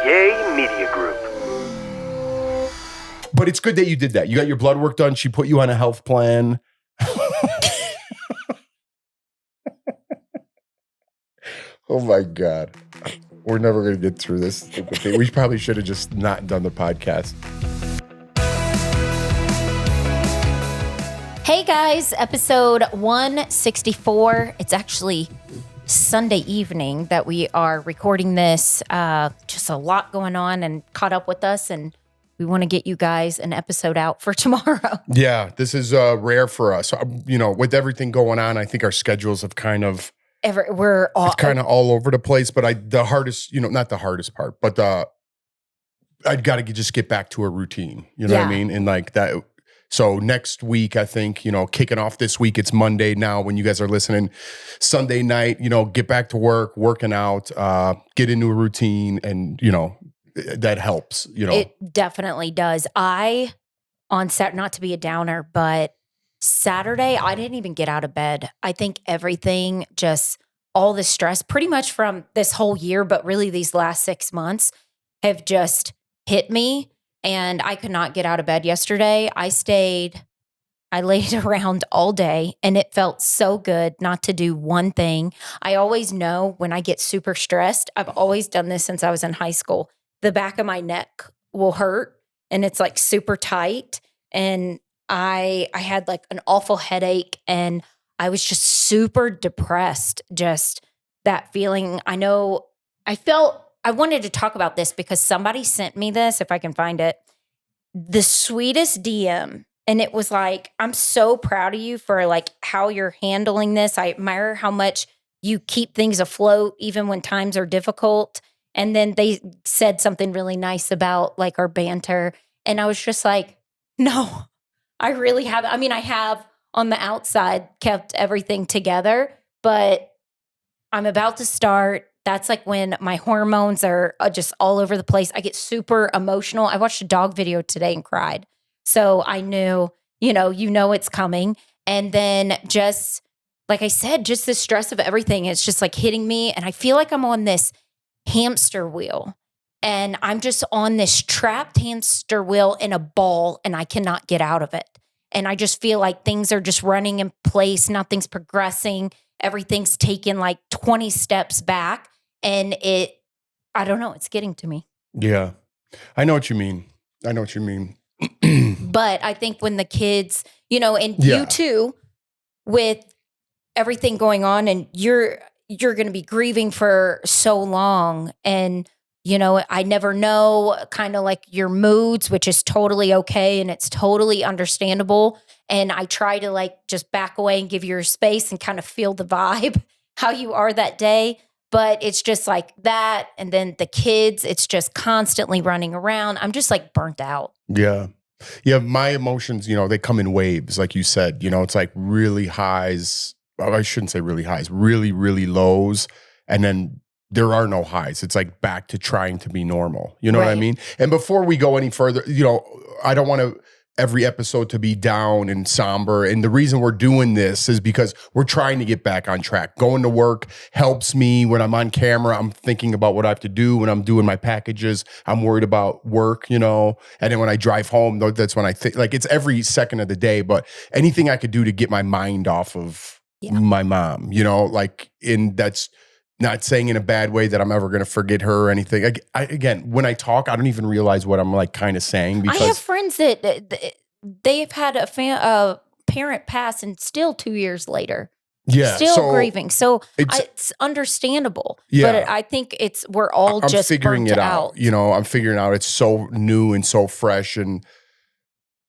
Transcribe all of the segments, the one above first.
Yay Media Group. But it's good that you did that. You got your blood work done. She put you on a health plan. Oh my God. We're never going to get through this. We probably should have just not done the podcast. Hey guys, episode 164. It's actually Sunday evening that we are recording this. Just a lot going on and caught up with us, and we want to get you guys an episode out for tomorrow. Yeah, this is rare for us. With everything going on, I think our schedules have kind of it's kind of all over the place. But the hardest, not the hardest part, but I'd got to just get back to a routine. You know what I mean? And like that. So next week, I think, kicking off this week, it's Monday now when you guys are listening. Sunday night, get back to work, working out, get into a routine, and, that helps, It definitely does. On Saturday, not to be a downer, but Saturday, I didn't even get out of bed. I think everything, just all the stress, pretty much from this whole year, but really these last 6 months have just hit me. And I could not get out of bed yesterday. I laid around all day, and it felt so good not to do one thing. I always know when I get super stressed, I've always done this since I was in high school. The back of my neck will hurt, and it's like super tight. And I had like an awful headache, and I was just super depressed. Just that feeling. I wanted to talk about this because somebody sent me this, if I can find it, the sweetest DM. And it was like, I'm so proud of you for like how you're handling this. I admire how much you keep things afloat even when times are difficult. And then they said something really nice about like our banter. And I was just like, no, I really have. I mean, I have on the outside kept everything together, but I'm about to start. That's like when my hormones are just all over the place. I get super emotional. I watched a dog video today and cried. So I knew, it's coming. And then just, like I said, just the stress of everything, it's just like hitting me. And I feel like I'm on this hamster wheel. And I'm just on this trapped hamster wheel in a ball, and I cannot get out of it. And I just feel like things are just running in place. Nothing's progressing. Everything's taken like 20 steps back. And I don't know, it's getting to me. Yeah, I know what you mean. But I think when the kids, you too, with everything going on, and you're going to be grieving for so long, and I never know kind of like your moods, which is totally okay and it's totally understandable. And I try to like just back away and give you your space and kind of feel the vibe, how you are that day. But it's just like that. And then the kids, it's just constantly running around. I'm just like burnt out. Yeah. Yeah. My emotions, they come in waves. Like you said, it's like really highs. Well, I shouldn't say really highs, really, really lows. And then there are no highs. It's like back to trying to be normal. You know what I mean? And before we go any further, I don't want every episode to be down and somber. And the reason we're doing this is because we're trying to get back on track. Going to work helps me. When I'm on camera, I'm thinking about what I have to do. When I'm doing my packages, I'm worried about work, and then when I drive home, that's when I think, like, it's every second of the day. But anything I could do to get my mind off of my mom, and that's not saying in a bad way that I'm ever going to forget her or anything. Again, when I talk, I don't even realize what I'm like kind of saying. Because I have friends that they've had a parent pass and still 2 years later, still grieving. So it's understandable. Yeah. But I think we're all just figuring it out. I'm figuring out it's so new and so fresh, and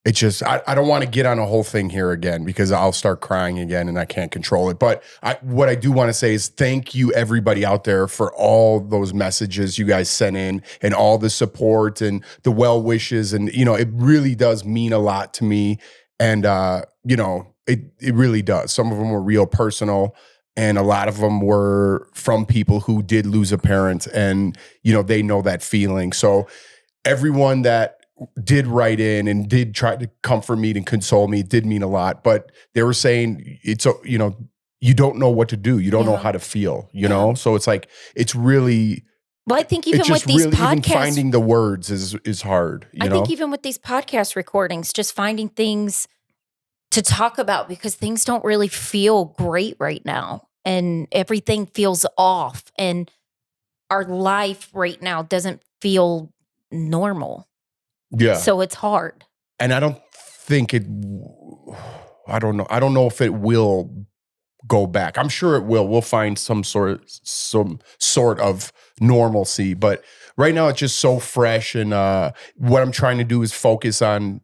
it's just, I don't want to get on a whole thing here again because I'll start crying again and I can't control it. But what I do want to say is thank you everybody out there for all those messages you guys sent in and all the support and the well wishes. And, it really does mean a lot to me. And, it really does. Some of them were real personal, and a lot of them were from people who did lose a parent, and, they know that feeling. So everyone that did write in and did try to comfort me and console me, it did mean a lot. But they were saying you don't know what to do. You don't know how to feel, So it's like, it's really Well, I think It's even just with these really even podcasts, finding the words is hard. I think even with these podcast recordings, just finding things to talk about because things don't really feel great right now and everything feels off and our life right now doesn't feel normal. Yeah. So it's hard. And I don't think it, I don't know. I don't know if it will go back. I'm sure it will. We'll find some sort of normalcy, but right now it's just so fresh. And what I'm trying to do is focus on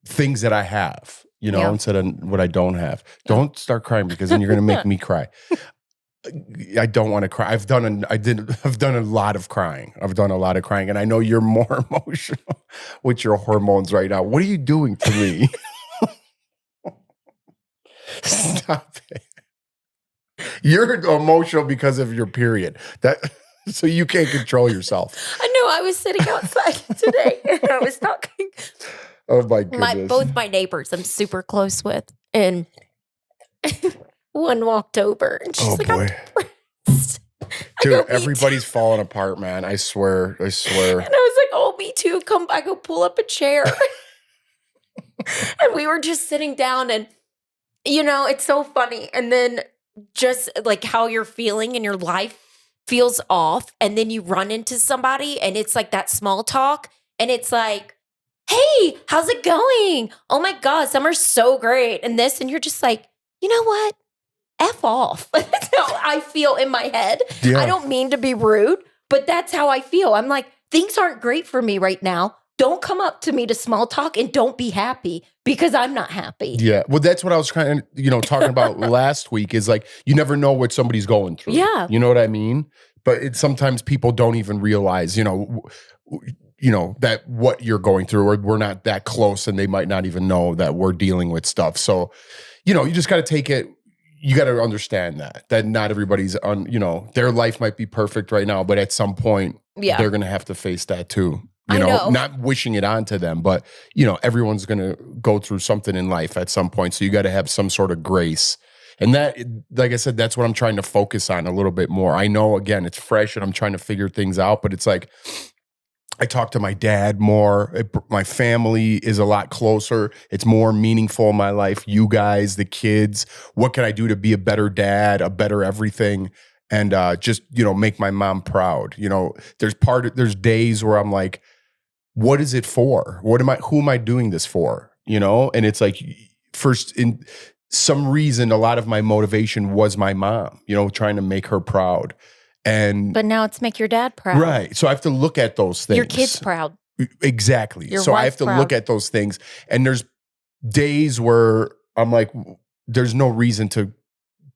things that I have, Yeah. instead of what I don't have. Don't start crying because then you're going to make me cry. I don't want to cry. I've done a lot of crying. And I know you're more emotional with your hormones right now. What are you doing to me? Stop it. You're emotional because of your period. So you can't control yourself. I know. I was sitting outside today and I was talking. Oh my goodness. Both my neighbors I'm super close with. And one walked over and she's like, boy. I'm depressed. Dude, everybody's falling apart, man. I swear. And I was like, oh, me too. Come by, go pull up a chair. And we were just sitting down and, it's so funny. And then just like how you're feeling in your life feels off. And then you run into somebody and it's like that small talk. And it's like, hey, how's it going? Oh my God, summer's so great. And this, and you're just like, you know what? F off. That's how I feel in my head. Yeah. I don't mean to be rude, but that's how I feel. I'm like, things aren't great for me right now. Don't come up to me to small talk and don't be happy because I'm not happy. Yeah. Well, that's what I was trying to, talking about last week is like, you never know what somebody's going through. Yeah. You know what I mean? But sometimes people don't even realize, that what you're going through, or we're not that close and they might not even know that we're dealing with stuff. So, you just got to take it. You got to understand that not everybody's their life might be perfect right now, but at some point they're going to have to face that too. I know. Not wishing it onto them, but everyone's going to go through something in life at some point. So you got to have some sort of grace. And that, like I said, that's what I'm trying to focus on a little bit more. I know, again, it's fresh and I'm trying to figure things out, but it's like, I talk to my dad more. My family is a lot closer. It's more meaningful in my life. You guys, the kids, what can I do to be a better dad, a better everything? And just, make my mom proud. There's days where I'm like, what is it for? Who am I doing this for? And it's like, first, in some reason, a lot of my motivation was my mom, trying to make her proud. But now it's make your dad proud. Right. So I have to look at those things. Your kid's proud. Exactly. Your so I wife's have to proud. look at those things. And there's days where I'm like, there's no reason to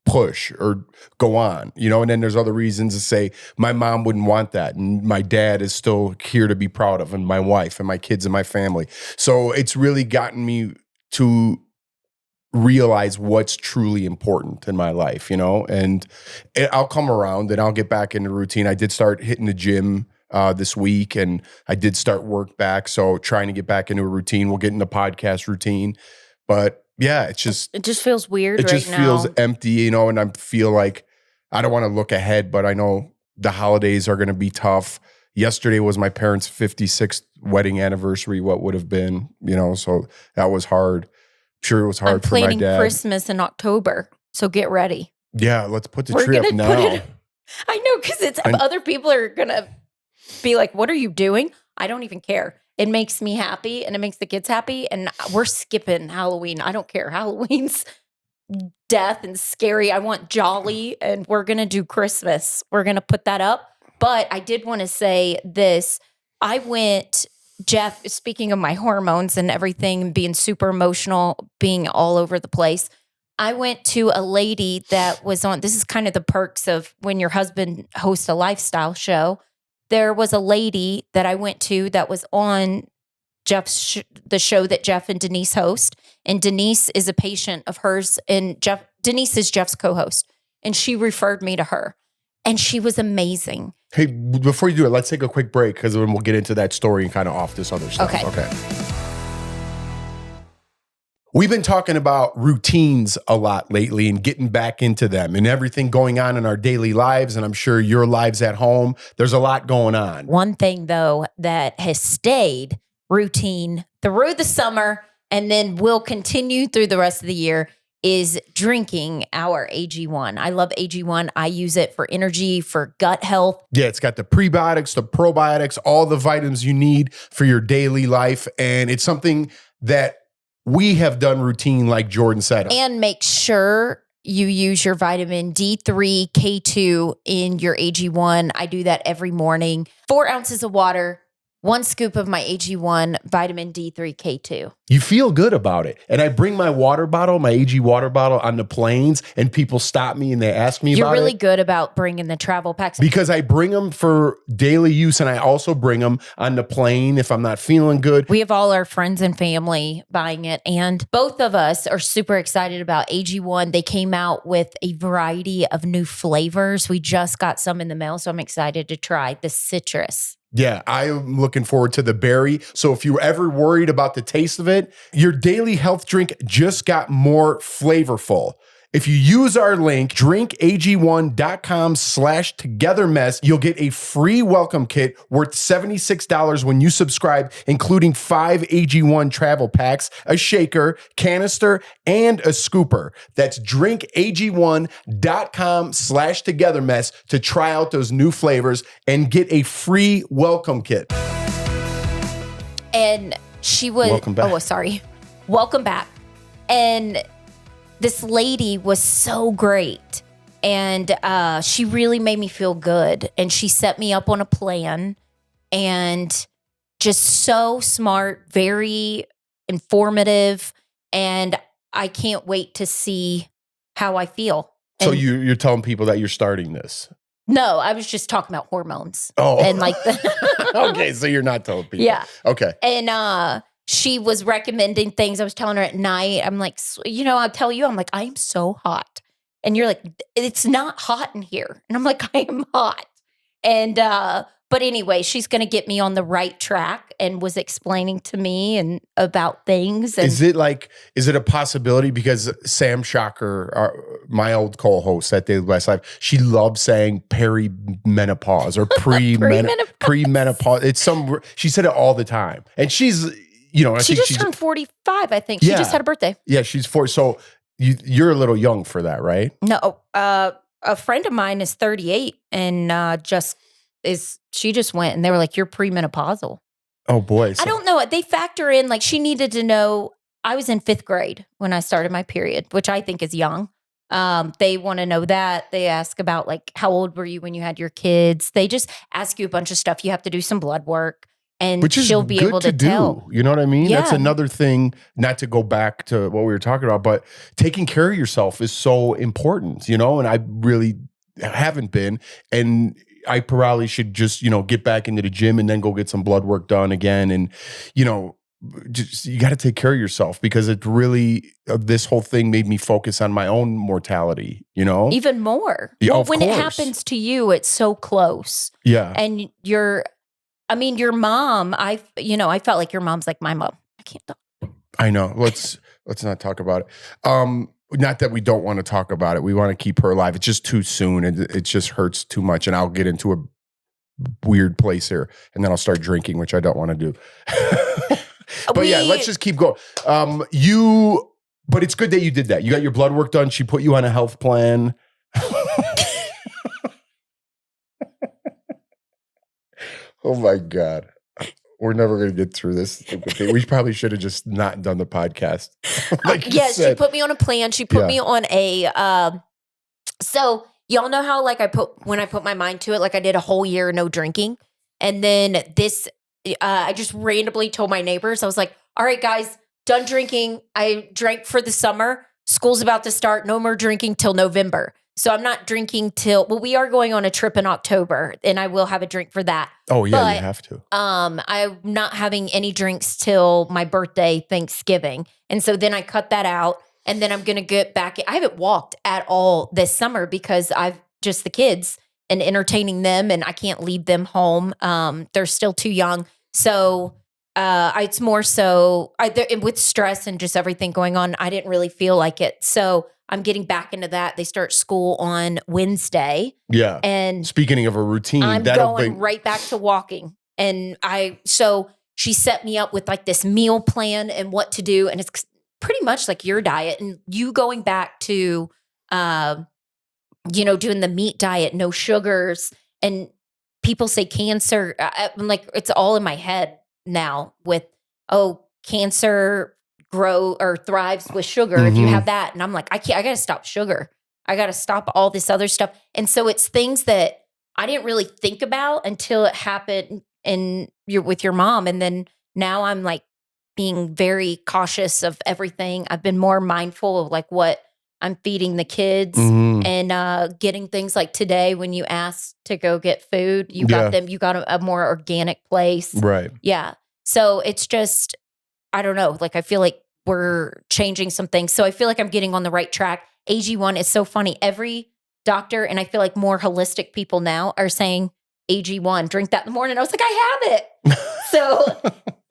push or go on, and then there's other reasons to say my mom wouldn't want that. And my dad is still here to be proud of, and my wife and my kids and my family. So it's really gotten me to realize what's truly important in my life, and I'll come around and I'll get back into routine. I did start hitting the gym this week and I did start work back. So trying to get back into a routine. We'll get into podcast routine, but yeah, it just feels weird. It just feels empty, and I feel like I don't want to look ahead, but I know the holidays are going to be tough. Yesterday was my parents' 56th wedding anniversary, what would have been, so that was hard. Sure, it was hard for my dad. I'm planning Christmas in October, so get ready. Yeah, let's put the tree up now. I know, because other people are going to be like, what are you doing? I don't even care. It makes me happy and it makes the kids happy. And we're skipping Halloween. I don't care. Halloween's death and scary. I want jolly, and we're going to do Christmas. We're going to put that up. But I did want to say this. Jeff, speaking of my hormones and everything, being super emotional, being all over the place, I went to a lady that was on, this is kind of the perks of when your husband hosts a lifestyle show. There was a lady that I went to that was on the show that Jeff and Denise host. And Denise is a patient of hers, and Denise is Jeff's co-host. And she referred me to her. And she was amazing. Hey, before you do it, let's take a quick break because then we'll get into that story and kind of off this other stuff. Okay. We've been talking about routines a lot lately and getting back into them and everything going on in our daily lives. And I'm sure your lives at home, there's a lot going on. One thing, though, that has stayed routine through the summer and then will continue through the rest of the year is drinking our AG1. I love AG1. I use it for energy, for gut health. Yeah, it's got the prebiotics, the probiotics, all the vitamins you need for your daily life. And it's something that we have done routine, like Jordan said. And make sure you use your vitamin D3, K2 in your AG1. I do that every morning. 4 ounces of water, 1 scoop of my AG1 vitamin D3, K2. You feel good about it. And I bring my water bottle, my AG water bottle on the planes, and people stop me and they ask me about it. You're really good about bringing the travel packs. Because I bring them for daily use, and I also bring them on the plane if I'm not feeling good. We have all our friends and family buying it, and both of us are super excited about AG1. They came out with a variety of new flavors. We just got some in the mail, so I'm excited to try the citrus. Yeah, I'm looking forward to the berry. So if you're ever worried about the taste of it, your daily health drink just got more flavorful. If you use our link, drinkag1.com/togetherness, you'll get a free welcome kit worth $76 when you subscribe, including 5 AG1 travel packs, a shaker, canister, and a scooper. That's drinkag1.com/togetherness to try out those new flavors and get a free welcome kit. And she was, Welcome back. oh, sorry. Welcome back. And this lady was so great, and she really made me feel good, and she set me up on a plan, and just so smart, very informative, and I can't wait to see how I feel. So And you're telling people that you're starting this? no, I was just talking about hormones. Oh. And like Okay, so you're not telling people. Yeah. Okay. And she was recommending things. I was telling her at night, I'm like, I'll tell you, I'm like, I am so hot. And you're like, it's not hot in here. And I'm like, I am hot. And, but anyway, she's going to get me on the right track and was explaining to me and about things. And Is it a possibility? Because Sam Shocker, my old co-host at Daily Blast Life, she loves saying perimenopause or premenopause. It's she said it all the time. And she's, she just turned 45, I think. She just had a birthday. Yeah, she's 40. So you're a little young for that, right? No, a friend of mine is 38 and she just went and they were like, you're premenopausal. Oh boy. I don't know. They factor in, like, she needed to know. I was in 5th grade when I started my period, which I think is young. They want to know that. They ask about, like, how old were you when you had your kids? They just ask you a bunch of stuff. You have to do some blood work. And which is she'll be good able to do. tell. You know what I mean? Yeah. That's another thing, not to go back to what we were talking about, but taking care of yourself is so important, and I really haven't been. And I probably should just, get back into the gym and then go get some blood work done again. And, just, you got to take care of yourself, because it really, this whole thing made me focus on my own mortality, Even more. Yeah, well, of when it course. happens to you, it's so close. Yeah. And your mom, I felt like your mom's like my mom. I can't talk. I know. Let's not talk about it. Not that we don't want to talk about it. We want to keep her alive. It's just too soon, and it just hurts too much. And I'll get into a weird place here, and then I'll start drinking, which I don't want to do. But yeah, let's just keep going. But it's good that you did that. You got your blood work done. She put you on a health plan. Oh my God. We're never going to get through this. We probably should have just not done the podcast. Yes, she put me on a plan. She put me on a, so y'all know how, like, when I put my mind to it, like, I did a whole year no drinking. And then I just randomly told my neighbors, I was like, all right, guys, done drinking. I drank for the summer. School's about to start. No more drinking till November. So I'm not drinking we are going on a trip in October, and I will have a drink for that. Oh yeah, you have to. I'm not having any drinks till my birthday, Thanksgiving. And so then I cut that out, and then I'm going to get back. I haven't walked at all this summer because I've just the kids and entertaining them, and I can't leave them home. They're still too young. So It's more so with stress and just everything going on, I didn't really feel like it. So I'm getting back into that. They start school on Wednesday. Yeah. And speaking of a routine, I'm that'll going bring right back to walking. And so she set me up with like this meal plan and what to do. And it's pretty much like your diet and you going back to, doing the meat diet, no sugars. And people say cancer. I'm like, it's all in my head now with, cancer grow or thrives with sugar if you Mhm. have that. And I'm like, I got to stop sugar. I got to stop all this other stuff. And so it's things that I didn't really think about until it happened with your mom. And then now I'm like being very cautious of everything. I've been more mindful of like what I'm feeding the kids Mhm. and getting things like today when you asked to go get food, you Yeah. got a more organic place. Right. Yeah. So it's just, I don't know. Like I feel like we're changing some things. So I feel like I'm getting on the right track. AG1 is so funny. Every doctor, and I feel like more holistic people now are saying AG1, drink that in the morning. I was like, I have it. So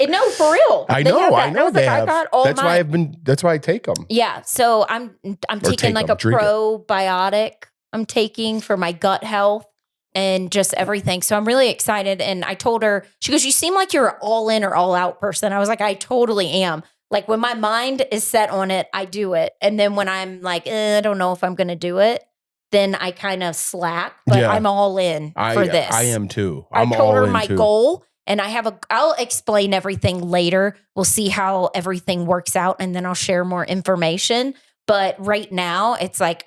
no, for real. I They have know. that. I And know was they like, I have. got all That's why mine. That's why I take them. Yeah. So I'm taking take like 'em, a drink it. probiotic I'm taking for my gut health and just everything. So I'm really excited. And I told her, she goes, you seem like you're an all in or all out person. I was like, I totally am. Like when my mind is set on it, I do it. And then when I'm like, I don't know if I'm going to do it, then I kind of slack, but Yeah. I'm all in for this. I am too. I I'm told all her in my too. goal and I'll explain everything later. We'll see how everything works out and then I'll share more information. But right now it's like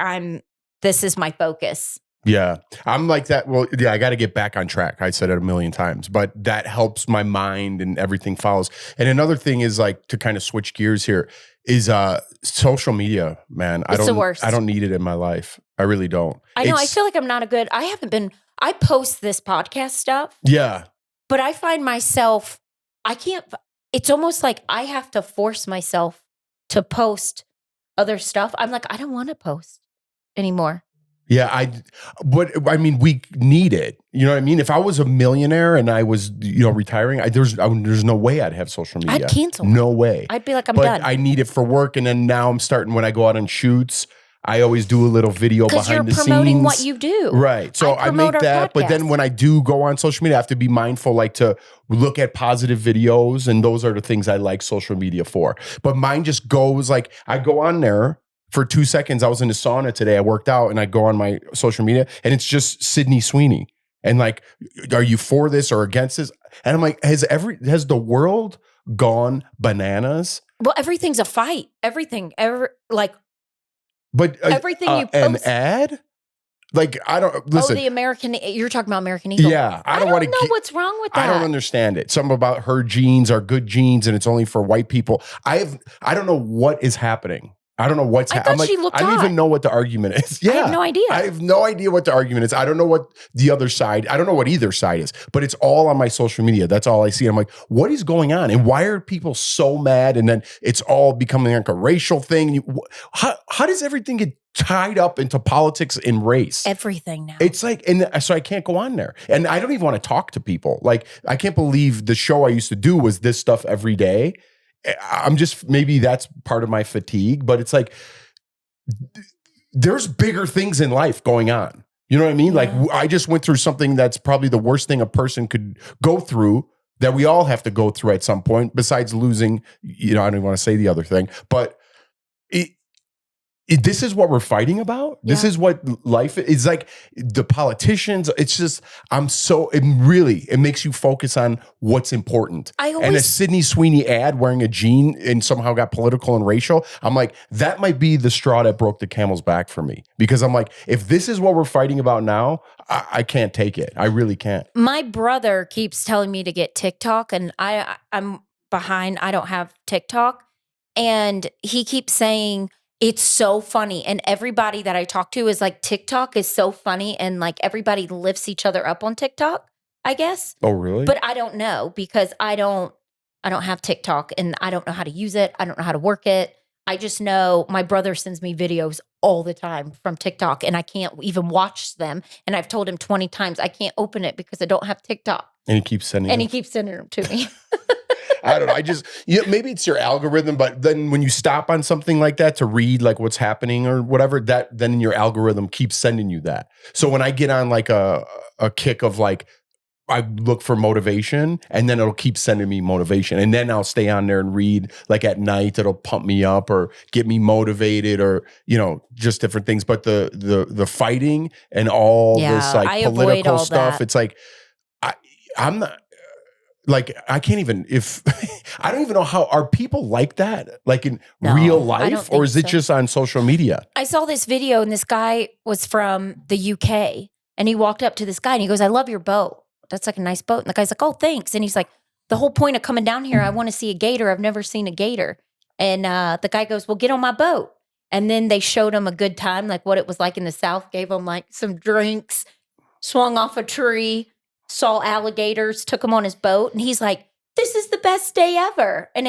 this is my focus. Yeah. I'm like that. Well, yeah, I got to get back on track. I said it a million times, but that helps my mind and everything follows. And another thing is like to kind of switch gears here is social media, man. It's the worst. I don't need it in my life. I really don't. I know. I feel like I post this podcast stuff. Yeah. But I find myself, it's almost like I have to force myself to post other stuff. I'm like, I don't want to post anymore. Yeah, I mean, we need it. You know what I mean? If I was a millionaire and I was, retiring, there's no way I'd have social media. I'd cancel. No way. I'd be like, I'm done. But I need it for work, and then now I'm starting when I go out on shoots. I always do a little video behind the scenes. Because you're promoting what you do. Right. So I make that. But then when I do go on social media, I have to be mindful, like to look at positive videos. And those are the things I like social media for. But mine just goes like, I go on there for 2 seconds. I was in the sauna today. I worked out and I go on my social media and it's just Sydney Sweeney. And like, are you for this or against this? And I'm like, has the world gone bananas? Well, everything's a fight. Everything. But everything you post. An ad? Like, I don't listen. Oh, you're talking about American Eagle. Yeah. I don't know what's wrong with that. I don't understand it. Something about her genes are good genes and it's only for white people. I don't know what is happening. I don't know what's happening. I don't even know what the argument is. Yeah. I have no idea. I have no idea what the argument is. I don't know what the other side, I don't know what either side is, but it's all on my social media. That's all I see. I'm like, what is going on? And why are people so mad? And then it's all becoming like a racial thing. How does everything get tied up into politics and race? Everything now. It's like, and so I can't go on there. And I don't even want to talk to people. Like, I can't believe the show I used to do was this stuff every day. Maybe that's part of my fatigue, but it's like, there's bigger things in life going on. You know what I mean? Yeah. Like, I just went through something that's probably the worst thing a person could go through, that we all have to go through at some point, besides losing, I don't even want to say the other thing, but this is what we're fighting about. Yeah. This is what life is like. The politicians, it's just, it makes you focus on what's important. And a Sydney Sweeney ad wearing a jean and somehow got political and racial. I'm like, that might be the straw that broke the camel's back for me, because I'm like, if this is what we're fighting about now, I can't take it. I really can't. My brother keeps telling me to get TikTok, and I'm behind. I don't have TikTok. And he keeps saying, it's so funny. And everybody that I talk to is like, TikTok is so funny. And like everybody lifts each other up on TikTok, I guess. Oh, really? But I don't know, because I don't have TikTok and I don't know how to use it. I don't know how to work it. I just know my brother sends me videos all the time from TikTok and I can't even watch them. And I've told him 20 times, I can't open it because I don't have TikTok. And he keeps sending them to me. I don't know. Maybe it's your algorithm, but then when you stop on something like that to read like what's happening or whatever, then your algorithm keeps sending you that. So when I get on like a kick of like, I look for motivation and then it'll keep sending me motivation. And then I'll stay on there and read like at night, it'll pump me up or get me motivated or, just different things. But the fighting and all this like political stuff, it's like, I'm not like, I can't even, if I don't even know how are people like that, like in real life, or is it just on social media? I saw this video and this guy was from the UK and he walked up to this guy and he goes, "I love your boat. That's like a nice boat." And the guy's like, "Oh, thanks." And he's like, "The whole point of coming down here, I want to see a gator. I've never seen a gator." And the guy goes, "Well, get on my boat." And then they showed him a good time, like what it was like in the South, gave him like some drinks, swung off a tree, saw alligators, took him on his boat. And he's like, "This is the best day ever." And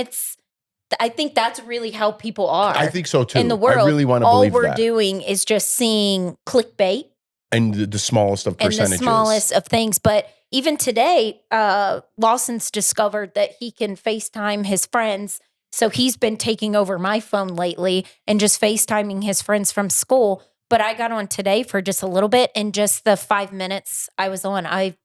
I think that's really how people are. I think so too. In the world, I really want to believe that. All we're doing is just seeing clickbait. And the smallest of percentages. And the smallest of things. But even today, Lawson's discovered that he can FaceTime his friends. So he's been taking over my phone lately and just FaceTiming his friends from school. But I got on today for just a little bit. And just the 5 minutes I was on, I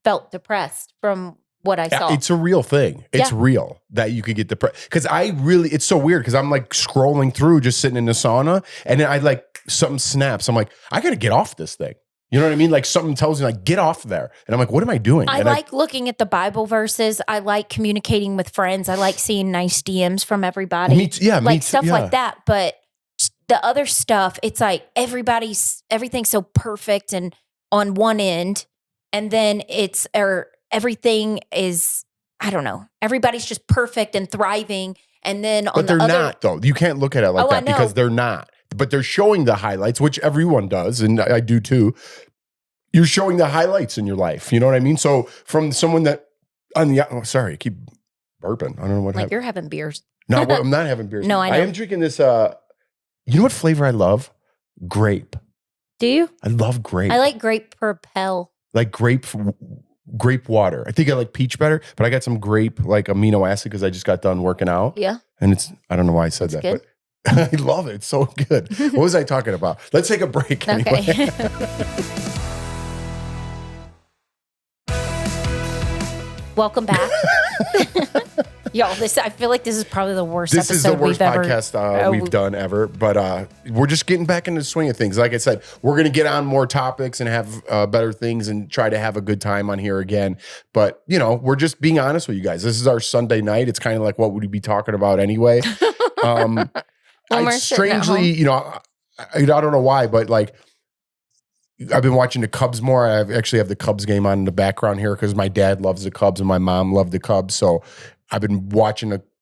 felt depressed from what I saw. It's a real thing. It's real that you could get depressed. Because it's so weird because I'm like scrolling through, just sitting in the sauna. And then I like, something snaps. I'm like, I got to get off this thing. You know what I mean? Like something tells me like, get off there. And I'm like, what am I doing? I like looking at the Bible verses. I like communicating with friends. I like seeing nice DMs from everybody. Me too. Stuff like that. But the other stuff, it's like everything's so perfect and on one end. And then everything is, I don't know. Everybody's just perfect and thriving. And then on the other. But they're not though. You can't look at it like that because they're not. But they're showing the highlights, which everyone does, and I do too. You're showing the highlights in your life. You know what I mean? So from someone that sorry, I keep burping. I don't know what happened. You're having beers. No, I'm not having beers. No, I know. I am drinking this. You know what flavor I love? Grape. Do you? I love grape. I like grape Propel. Like grape water. I think I like peach better, but I got some grape like amino acid because I just got done working out. Yeah. And I don't know why I said that, but I love it. It's so good. What was I talking about? Let's take a break. Anyway. Okay. Welcome back. Y'all, I feel like this is probably the worst episode. This is the worst podcast we've done ever, but we're just getting back into the swing of things. Like I said, we're going to get on more topics and have better things and try to have a good time on here again. But, we're just being honest with you guys. This is our Sunday night. It's kind of like what would we be talking about anyway? Strangely, I don't know why, but like I've been watching the Cubs more. I actually have the Cubs game on in the background here because my dad loves the Cubs and my mom loved the Cubs. So I've been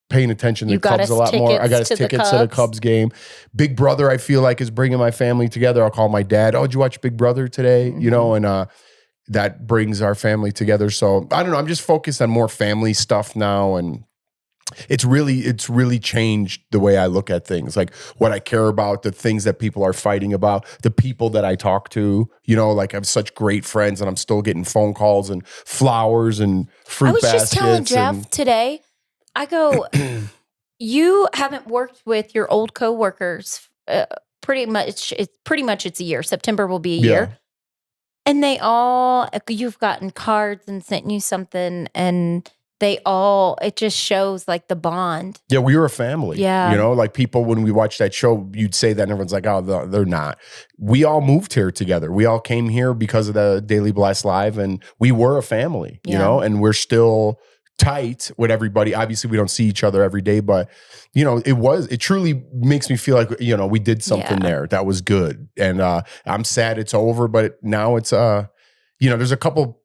paying attention to the Cubs a lot more. I got us tickets to the Cubs game. Big Brother, I feel like, is bringing my family together. I'll call my dad. "Oh, did you watch Big Brother today?" Mm-hmm. And that brings our family together. So I don't know. I'm just focused on more family stuff now, and it's really changed the way I look at things, like what I care about, the things that people are fighting about, the people that I talk to. Like I have such great friends, and I'm still getting phone calls and flowers and fruit baskets. I was just telling Jeff today, I go, you haven't worked with your old coworkers pretty much. It's a year. September will be a year. And you've gotten cards and sent you something, and it just shows like the bond. Yeah, we were a family. Yeah. Like people, when we watched that show, you'd say that and everyone's like, "Oh, they're not." We all moved here together. We all came here because of the Daily Blast Live, and we were a family, and we're still tight with everybody. Obviously, we don't see each other every day, but it truly makes me feel like, we did something there that was good. And I'm sad it's over, but now it's, there's a couple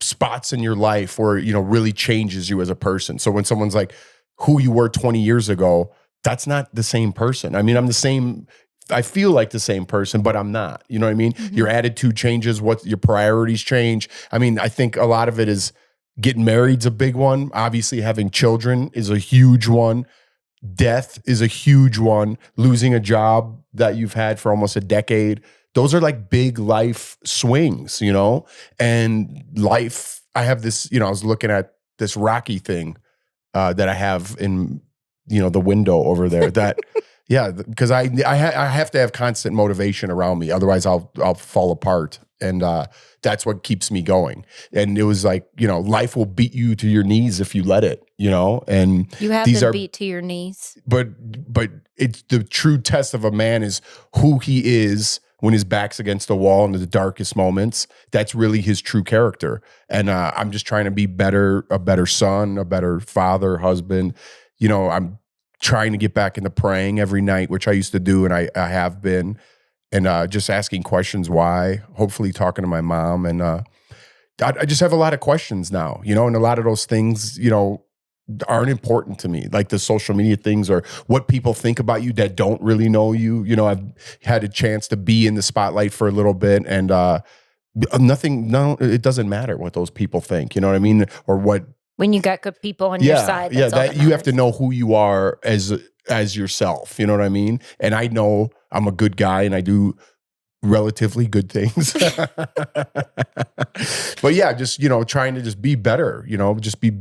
spots in your life where, really changes you as a person. So when someone's like who you were 20 years ago, that's not the same person. I mean, I feel like the same person, but I'm not, you know what I mean? Mm-hmm. Your attitude changes, your priorities change. I mean, I think a lot of it is getting married's a big one. Obviously having children is a huge one. Death is a huge one. Losing a job that you've had for almost a decade. Those are like big life swings, and life, I have this, I was looking at this Rocky thing that I have in, the window over there that, yeah, because I have to have constant motivation around me. Otherwise I'll fall apart. And that's what keeps me going. And it was like, life will beat you to your knees if you let it, and You have these been are beat to your knees. but it's the true test of a man is who he is when his back's against the wall in the darkest moments. That's really his true character. And I'm just trying to be a better son, a better father, husband. I'm trying to get back into praying every night, which I used to do, and I have been, and just asking questions why, hopefully talking to my mom. And I just have a lot of questions now, and a lot of those things, aren't important to me, like the social media things or what people think about you that don't really know you. I've had a chance to be in the spotlight for a little bit, and it doesn't matter what those people think, you know what I mean? Or what. When you got good people on your side, that's all that you have to matters. know who you are as yourself, you know what I mean? And I know I'm a good guy and I do relatively good things. But yeah, just, trying to just be better, just be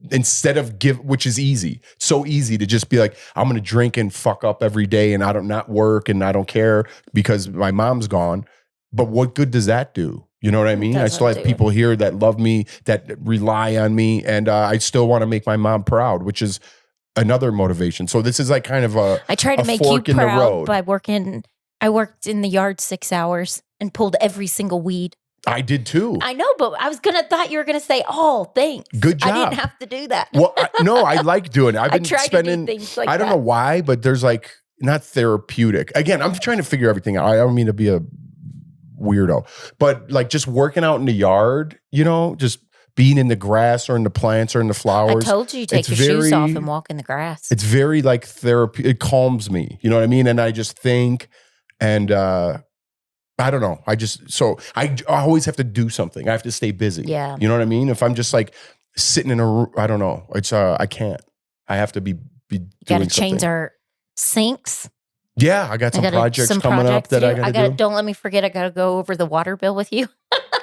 instead of which is easy. So easy to just be like, I'm going to drink and fuck up every day and I don't not work and I don't care because my mom's gone. But what good does that do? You know what I mean? I still have people here that love me, that rely on me, and I still want to make my mom proud, which is another motivation. So this is like kind of I try to make you proud by working. I worked in the yard 6 hours and pulled every single weed. I did too. I know, but thought you were gonna say, "Oh, thanks, good job." I didn't have to do that. Well, no, I like doing it. I've been spending to do things like I don't know why, but there's like not therapeutic. Again, I'm trying to figure everything out. I don't mean to be a weirdo, but like just working out in the yard, just being in the grass or in the plants or in the flowers. I told you take your shoes off and walk in the grass. It's very like therapy. It calms me. You know what I mean? And I just think, and I don't know. I always have to do something. I have to stay busy. Yeah. You know what I mean? If I'm just like sitting in a room, I don't know. It's I can't. I have to be doing something. Got to change our sinks. Yeah, I got some projects coming up that I got to do. Don't let me forget, I got to go over the water bill with you.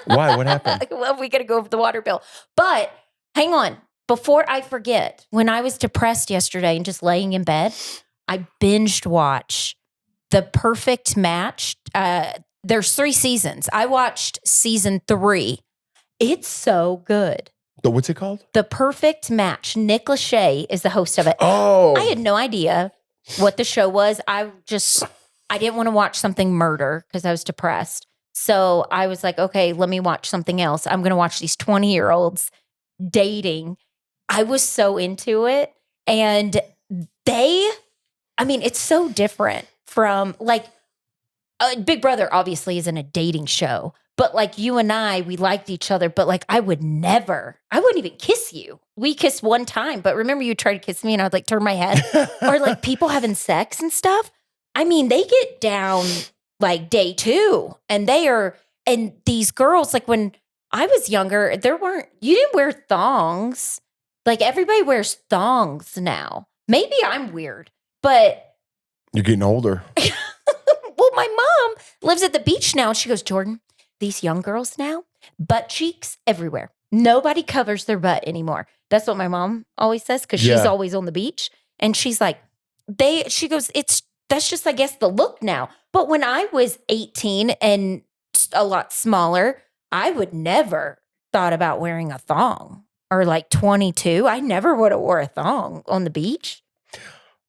Why? What happened? Well, we got to go over the water bill. But hang on. Before I forget, when I was depressed yesterday and just laying in bed, I binged watched The Perfect Match. There's 3 seasons. I watched season 3. It's so good. What's it called? The Perfect Match. Nick Lachey is the host of it. Oh. I had no idea what the show was. I didn't want to watch something murder because I was depressed. So I was like, okay, let me watch something else. I'm going to watch these 20-year-olds dating. I was so into it. And it's so different from like, Big Brother obviously isn't a dating show, but like you and I, we liked each other, but like I wouldn't even kiss you. We kissed one time, but remember you tried to kiss me and I would like turn my head or like people having sex and stuff. They get down like day 2 and and these girls, like when I was younger, you didn't wear thongs. Like everybody wears thongs now. Maybe I'm weird, but. You're getting older. Well, my mom lives at the beach now. And she goes, Jordan, these young girls now, butt cheeks everywhere. Nobody covers their butt anymore. That's what my mom always says because she's always on the beach. And she's like, she goes, that's just, I guess, the look now. But when I was 18 and a lot smaller, I would never thought about wearing a thong. Or like 22, I never would have wore a thong on the beach.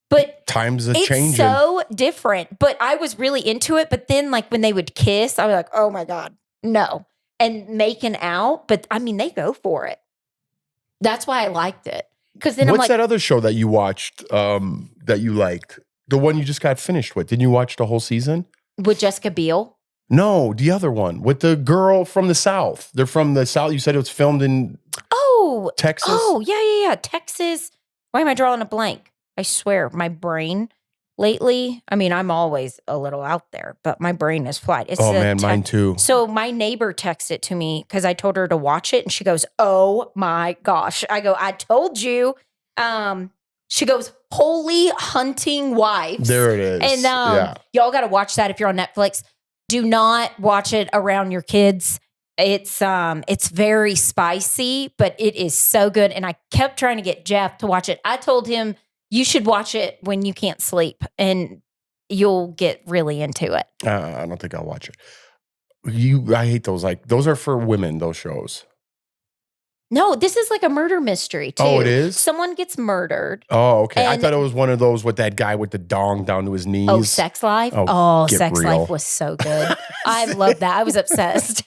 But times are changing. It's so different. But I was really into it. But then like when they would kiss, I was like, oh my God, no. And making out. But they go for it. That's why I liked it. Because then what's that other show that you watched that you liked? The one you just got finished with. Didn't you watch the whole season? With Jessica Biel? No, the other one. With the girl from the South. They're from the South. You said it was filmed in Texas? Oh, yeah. Texas. Why am I drawing a blank? I swear, my brain lately, I'm always a little out there, but my brain is fried. Mine too. So my neighbor texted to me because I told her to watch it and she goes, oh my gosh. I go, I told you. She goes, Holy Hunting Wives. There it is. And y'all got to watch that if you're on Netflix. Do not watch it around your kids. It's very spicy, but it is so good. And I kept trying to get Jeff to watch it. I told him you should watch it when you can't sleep, and you'll get really into it. I don't think I'll watch it. I hate those. Like those are for women. Those shows. No, this is like a murder mystery too. Oh, it is? Someone gets murdered. Oh, okay. I And- thought it was one of those with that guy with the dong down to his knees. Oh, Sex Life? Oh, Oh, get Sex real. Life was so good. I loved that. I was obsessed.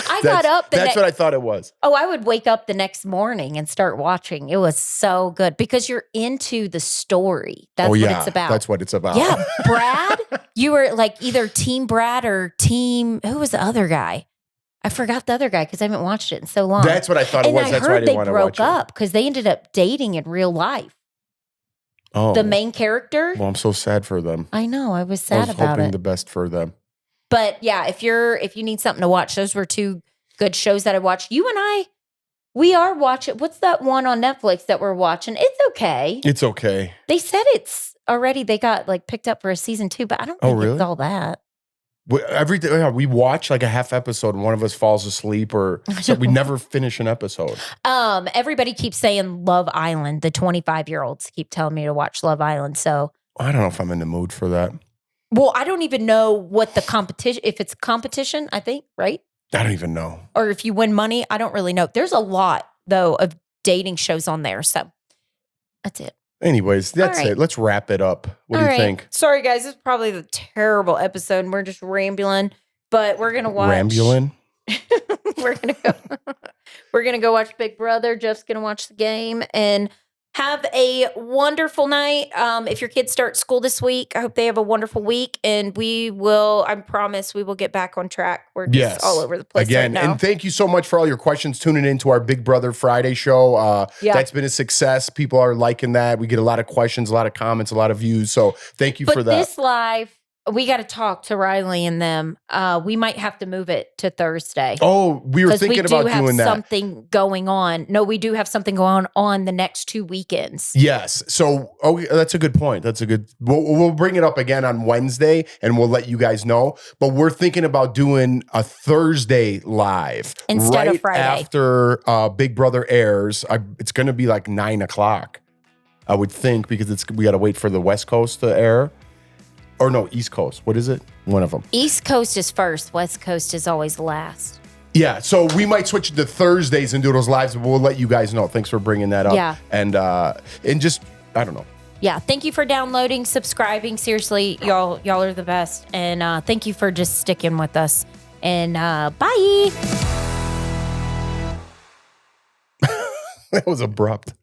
I got up. That's what I thought it was. Oh, I would wake up the next morning and start watching. It was so good because you're into the story. That's what it's about. That's what it's about. Yeah, Brad, you were like either Team Brad or Team, who was the other guy? I forgot the other guy because I haven't watched it in so long. That's what I thought it and was. I That's why I heard didn't they want to broke watch up because they ended up dating in real life. Oh, The main character. well, I'm so sad for them. I know. I was I sad was about hoping it. the best for them. But yeah, if you need something to watch, those were two good shows that I watched. You and I, we are watching. What's that one on Netflix that we're watching? It's okay. It's okay. They said it's already. They got like picked up for a season 2, but I don't think really? it's all that. We watch like a half episode and one of us falls asleep or so we never finish an episode. Everybody keeps saying Love Island. The 25-year-olds keep telling me to watch Love Island. So I don't know if I'm in the mood for that. well, I don't even know what the competition. If it's competition, I think right. I don't even know. Or if you win money, I don't really know. There's a lot though of dating shows on there. So that's it. Anyways, that's All right. it. Let's wrap it up. What do you think? Sorry, guys. This is probably the terrible episode. And we're just rambling, but we're gonna watch. Rambulin? we're gonna go. We're gonna go watch Big Brother. Jeff's gonna watch the game and have a wonderful night. If your kids start school this week, I hope they have a wonderful week, and we will. I promise we will get back on track. We're just all over the place again. right now. And thank you so much for all your questions tuning into our Big Brother Friday show. That's been a success. People are liking that. We get a lot of questions, a lot of comments, a lot of views. So thank you for that. This live, we got to talk to Riley and them. We might have to move it to Thursday. Oh, we were thinking about doing that. Something going on. No, we do have something going on the next 2 weekends. Yes. So, that's a good point. That's a good. We'll bring it up again on Wednesday, and we'll let you guys know. But we're thinking about doing a Thursday live Instead of Friday after Big Brother airs. It's going to be like 9:00, I would think, because we got to wait for the West Coast to air. Or no, East Coast. What is it? One of them. East Coast is first. West Coast is always last. Yeah, so we might switch to Thursdays and do those lives, but we'll let you guys know. Thanks for bringing that up. Yeah. And just, I don't know. Yeah, thank you for downloading, subscribing. Seriously, y'all are the best. And thank you for just sticking with us. And bye. That was abrupt.